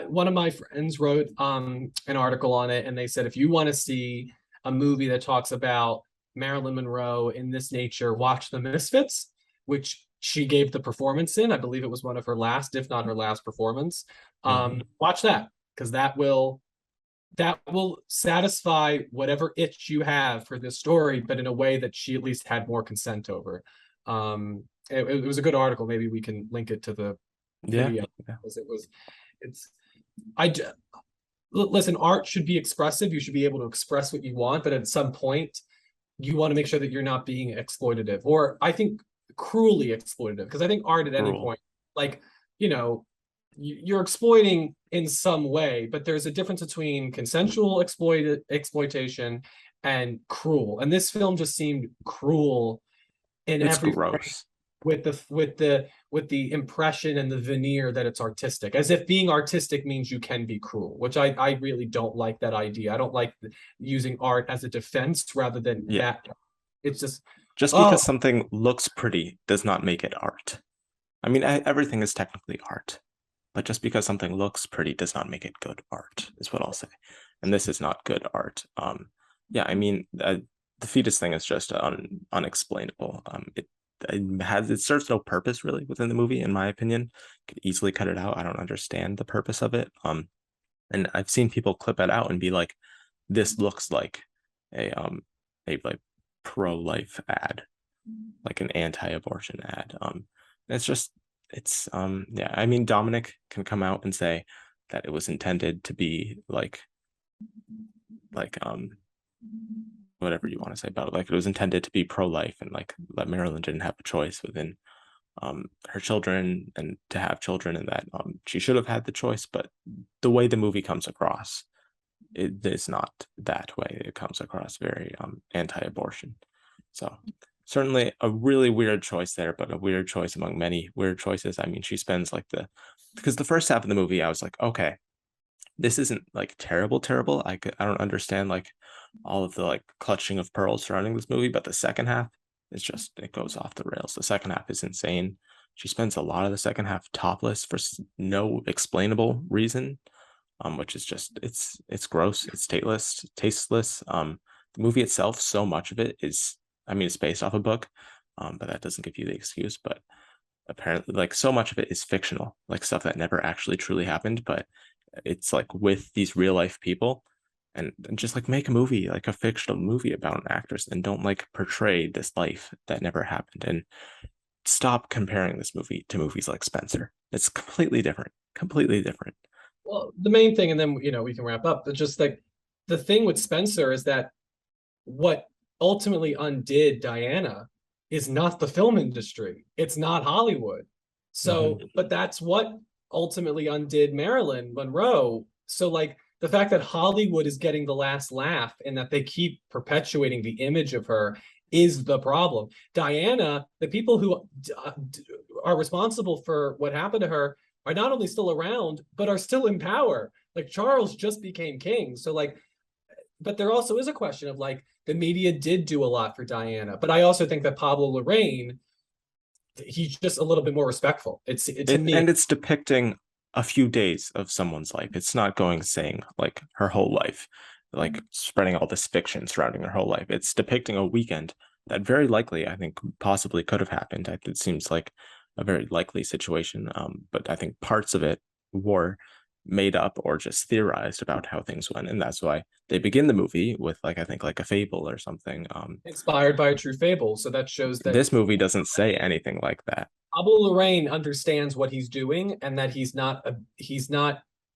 one of my friends wrote an article on it, and they said if you want to see a movie that talks about Marilyn Monroe in this nature, watch The Misfits, which she gave the performance in. I believe it was one of her last, if not her last performance. Watch that, because that will satisfy whatever itch you have for this story, but in a way that she at least had more consent over. It was a good article. Maybe we can link it to the video, because listen, art should be expressive. You should be able to express what you want, but at some point you want to make sure that you're not being exploitative, or I think cruelly exploitative, because I think art at any point, like, you're exploiting in some way, but there's a difference between consensual exploitation and cruel. And this film just seemed cruel in every gross with the impression and the veneer that it's artistic, as if being artistic means you can be cruel, which I really don't like that idea. I don't like using art as a defense rather than that. It's just because something looks pretty does not make it art. I mean, everything is technically art, but just because something looks pretty does not make it good art, is what I'll say. And this is not good art. I mean, the fetus thing is just unexplainable. It serves no purpose really within the movie, in my opinion. Could easily cut it out. I don't understand the purpose of it. And I've seen people clip it out and be like, this looks like a like pro-life ad, like an anti-abortion ad. I mean, Dominic can come out and say that it was intended to be like whatever you want to say about it. Like, it was intended to be pro-life, and like that Marilyn didn't have a choice within her children and to have children, and that she should have had the choice. But the way the movie comes across, it is not that way. It comes across very anti-abortion. So certainly a really weird choice there, but a weird choice among many weird choices. I mean, she spends like because the first half of the movie, I was like, okay, this isn't like terrible. I don't understand like all of the like clutching of pearls surrounding this movie, but the second half is just, it goes off the rails. The second half is insane. She spends a lot of the second half topless for no explainable reason, which is just it's gross, it's tasteless. The movie itself, so much of it is, I mean, it's based off a book, but that doesn't give you the excuse. But apparently, like, so much of it is fictional, like stuff that never actually truly happened, but it's like with these real life people. And just like make a movie, like a fictional movie about an actress, and don't like portray this life that never happened. And stop comparing this movie to movies like Spencer. It's completely different. Well, the main thing, and then we can wrap up, but just like the thing with Spencer is that what ultimately undid Diana is not the film industry. It's not Hollywood. So, but that's what ultimately undid Marilyn Monroe. So like, the fact that Hollywood is getting the last laugh and that they keep perpetuating the image of her is the problem. Diana, the people who are responsible for what happened to her are not only still around, but are still in power. Like Charles just became king. So like, but there also is a question of like, the media did do a lot for Diana. But I also think that Pablo Larraín, he's just a little bit more respectful. To me. And it's depicting a few days of someone's life. It's not going saying like her whole life, like spreading all this fiction surrounding her whole life. It's depicting a weekend that very likely, I think, possibly could have happened. It seems like a very likely situation. But I think parts of it were made up or just theorized about how things went, and that's why they begin the movie with like I think like a fable or something. Inspired by a true fable, so that shows that this movie doesn't say anything like that. Pablo Larraín understands what he's doing and that he's not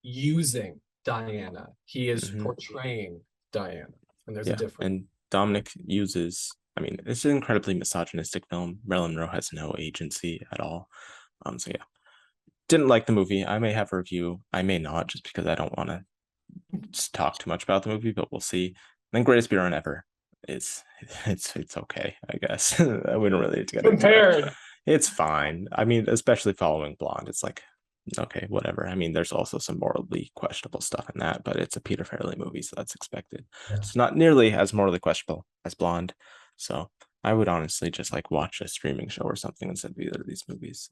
using Diana. He is portraying Diana, and there's a difference. And Dominic uses. I mean, it's an incredibly misogynistic film. Marilyn Monroe has no agency at all. So yeah, didn't like the movie. I may have a review. I may not, just because I don't want to just talk too much about the movie, but we'll see. And then Greatest Bureau Ever is it's okay, I guess. We don't really need to get compared. It's fine. I mean, especially following Blonde, it's like okay, whatever. I mean, there's also some morally questionable stuff in that, but it's a Peter Farrelly movie, so that's expected. Yeah. It's not nearly as morally questionable as Blonde, so I would honestly just like watch a streaming show or something instead of either of these movies.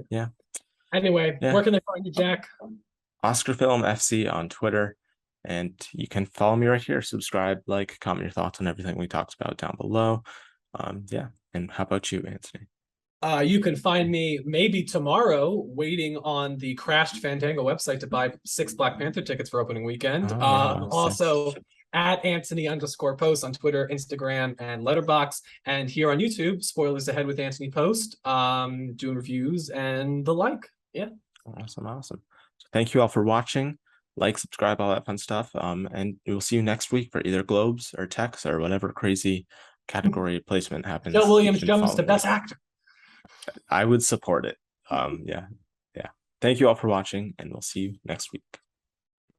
Yeah. Anyway, where can I find you, Jack? Oscar Film FC on Twitter, and you can follow me right here. Subscribe, like, comment your thoughts on everything we talked about down below. Yeah. And how about you, Anthony? You can find me maybe tomorrow waiting on the crashed Fandango website to buy 6 Black Panther tickets for opening weekend. Also at Anthony_Post on Twitter, Instagram, and Letterboxd. And here on YouTube, Spoilers Ahead with Anthony Post, doing reviews and the like. Yeah. Awesome. So thank you all for watching. Like, subscribe, all that fun stuff. And we'll see you next week for either Globes or Tex or whatever crazy category placement happens. Joe Williams Jones to Best Actor. I would support it. Yeah. Thank you all for watching, and we'll see you next week.